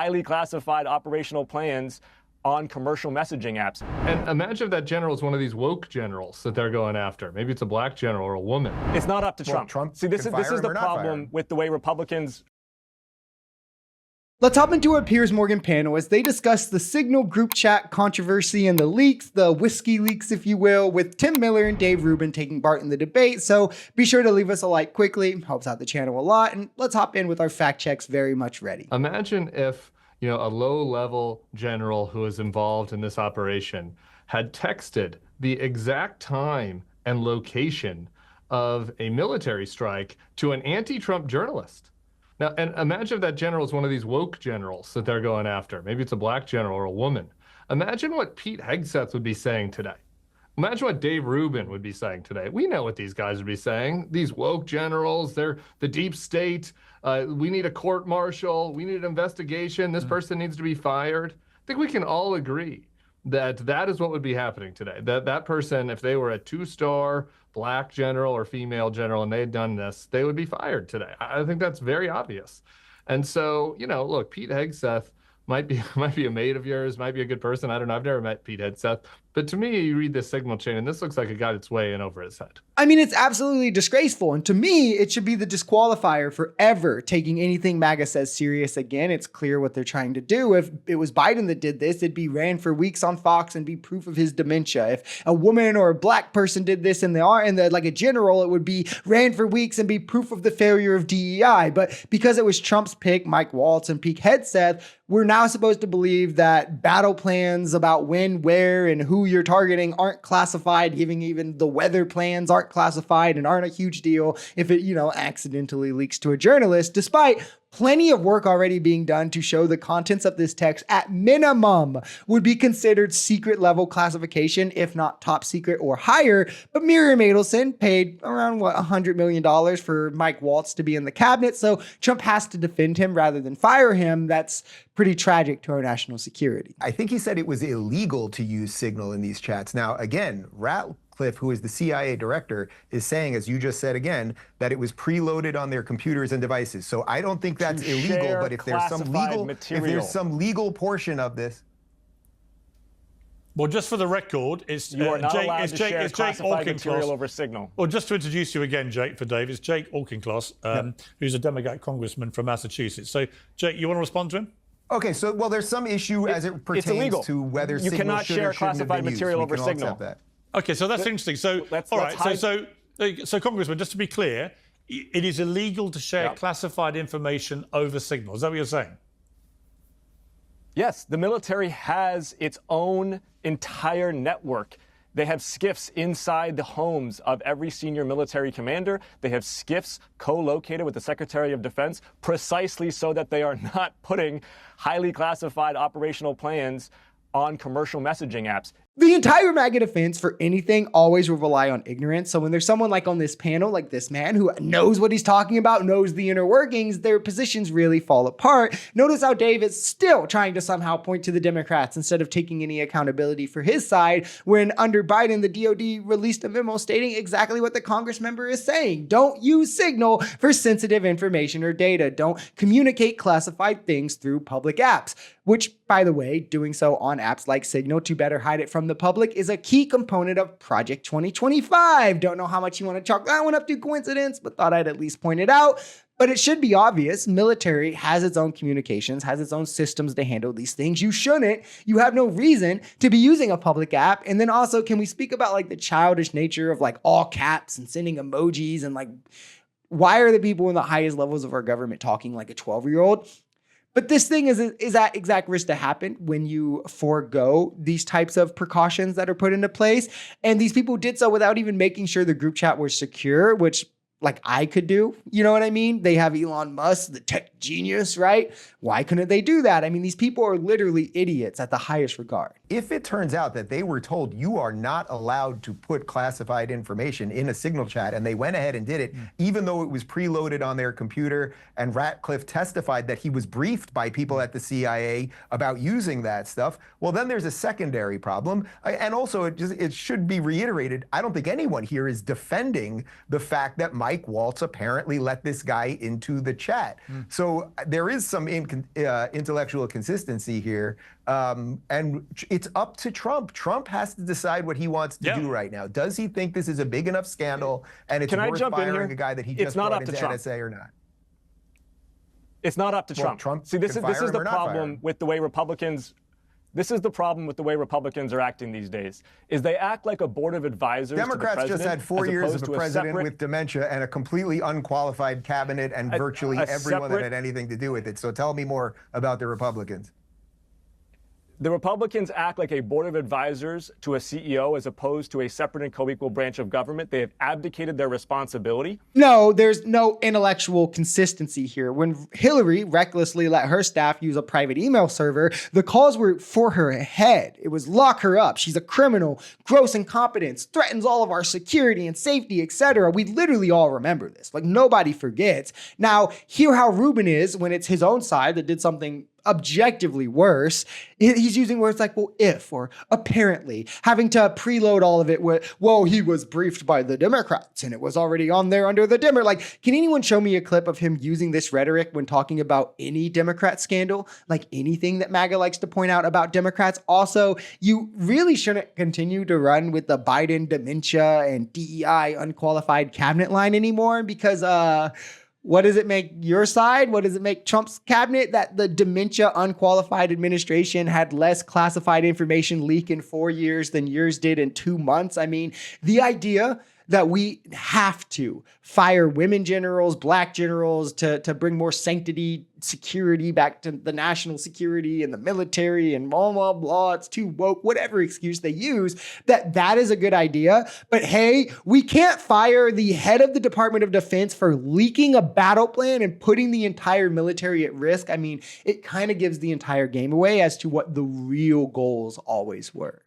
highly classified operational plans on commercial messaging apps. And imagine if that general is one of these woke generals that they're going after. Maybe it's a black general or a woman. It's not up to Trump. See, this is the problem with the way Republicans. Let's hop into our Piers Morgan panel as they discuss the Signal group chat controversy and the leaks, the whiskey leaks, if you will, with Tim Miller and Dave Rubin taking part in the debate. So be sure to leave us a like quickly, helps out the channel a lot. And let's hop in with our fact checks very much ready. Imagine if, a low-level general who was involved in this operation had texted the exact time and location of a military strike to an anti-Trump journalist. Now, and imagine if that general is one of these woke generals that they're going after. Maybe it's a black general or a woman. Imagine what Pete Hegseth would be saying today. Imagine what Dave Rubin would be saying today. We know what these guys would be saying. These woke generals, they're the deep state. We need a court martial. We need an investigation. This person needs to be fired. I think we can all agree that that is what would be happening today. That person, if they were a two-star black general or female general and they had done this, they would be fired today. I think that's very obvious. And so, look, Pete Hegseth might be a mate of yours, might be a good person. I don't know. I've never met Pete Hegseth. But to me, you read this signal chain, and this looks like it got its way in over his head. I mean, it's absolutely disgraceful. And to me, it should be the disqualifier for ever taking anything MAGA says serious again. It's clear what they're trying to do. If it was Biden that did this, it'd be ran for weeks on Fox and be proof of his dementia. If a woman or a black person did this like a general, it would be ran for weeks and be proof of the failure of DEI. But because it was Trump's pick, Mike Waltz and Pete Hegseth, we're now supposed to believe that battle plans about when, where, and who you're targeting aren't classified, even the weather plans aren't classified and aren't a huge deal if it, accidentally leaks to a journalist, despite plenty of work already being done to show the contents of this text at minimum would be considered secret level classification, if not top secret or higher. But Miriam Adelson paid around $100 million for Mike Waltz to be in the cabinet. So Trump has to defend him rather than fire him. That's pretty tragic to our national security. I think he said it was illegal to use Signal in these chats. Now, again, Ratcliffe, who is the CIA director, is saying, as you just said again, that it was preloaded on their computers and devices. So I don't think that's illegal, but if there's some legal portion of this. Well, just for the record, it's you are not Jake, allowed it's to Jake, share it's Jake classified material Auchincloss over Signal. Well, just to introduce you again, Jake, for Dave, it's Jake Auchincloss, who's a Democrat congressman from Massachusetts. So, Jake, you want to respond to him? Okay, so there's some issue as it pertains to whether you cannot share classified material over Signal. Okay, so that's interesting. So, all right, so Congressman, just to be clear, it is illegal to share classified information over Signal. Is that what you're saying? Yes, the military has its own entire network. They have SCIFs inside the homes of every senior military commander. They have SCIFs co-located with the Secretary of Defense precisely so that they are not putting highly classified operational plans on commercial messaging apps. The entire MAGA defense for anything always will rely on ignorance. So when there's someone like on this panel, like this man who knows what he's talking about, knows the inner workings, their positions really fall apart. Notice how Dave is still trying to somehow point to the Democrats instead of taking any accountability for his side, when under Biden, the DOD released a memo stating exactly what the Congress member is saying. Don't use Signal for sensitive information or data. Don't communicate classified things through public apps, which, by the way, doing so on apps like Signal to better hide it from the public is a key component of Project 2025. Don't know how much you want to chalk that one up to coincidence, but thought I'd at least point it out. But it should be obvious. Military has its own communications, has its own systems to handle these things. You shouldn't. You have no reason to be using a public app. And then also, can we speak about like the childish nature of like all caps and sending emojis and like, why are the people in the highest levels of our government talking like a 12-year-old? But this thing is at exact risk to happen when you forego these types of precautions that are put into place. And these people did so without even making sure the group chat was secure, which like I could do, you know what I mean? They have Elon Musk, the tech genius, right? Why couldn't they do that? I mean, these people are literally idiots at the highest regard. If it turns out that they were told you are not allowed to put classified information in a Signal chat, and they went ahead and did it, even though it was preloaded on their computer, and Ratcliffe testified that he was briefed by people at the CIA about using that stuff, well, then there's a secondary problem. And also, it should be reiterated, I don't think anyone here is defending the fact that Mike Waltz apparently let this guy into the chat. So there is some intellectual consistency here. And it's up to Trump. Trump has to decide what he wants to do right now. Does he think this is a big enough scandal and it's worth firing a guy that he just brought into NSA or not? It's not up to Trump. See, this is the problem with the way Republicans. This is the problem with the way Republicans are acting these days, is they act like a board of advisors. Democrats to the just had 4 years of a president with dementia and a completely unqualified cabinet and virtually everyone that had anything to do with it. So tell me more about the Republicans. The Republicans act like a board of advisors to a CEO as opposed to a separate and co-equal branch of government. They have abdicated their responsibility. No, there's no intellectual consistency here. When Hillary recklessly let her staff use a private email server, the calls were for her head. It was lock her up. She's a criminal, gross incompetence, threatens all of our security and safety, etc. We literally all remember this. Like, nobody forgets. Now, hear how Rubin is when it's his own side that did something objectively worse. He's using words like, well, if, or apparently, having to preload all of it with, well, he was briefed by the Democrats and it was already on there under the dimmer. Like, can anyone show me a clip of him using this rhetoric when talking about any Democrat scandal? Like anything that MAGA likes to point out about Democrats? Also, you really shouldn't continue to run with the Biden dementia and DEI unqualified cabinet line anymore because, what does it make your side? What does it make Trump's cabinet? That the dementia unqualified administration had less classified information leak in 4 years than yours did in 2 months. I mean, the idea that we have to fire women generals, black generals to bring more sanctity, security back to the national security and the military and blah, blah, blah. It's too woke, whatever excuse they use, that is a good idea. But hey, we can't fire the head of the Department of Defense for leaking a battle plan and putting the entire military at risk. I mean, it kind of gives the entire game away as to what the real goals always were.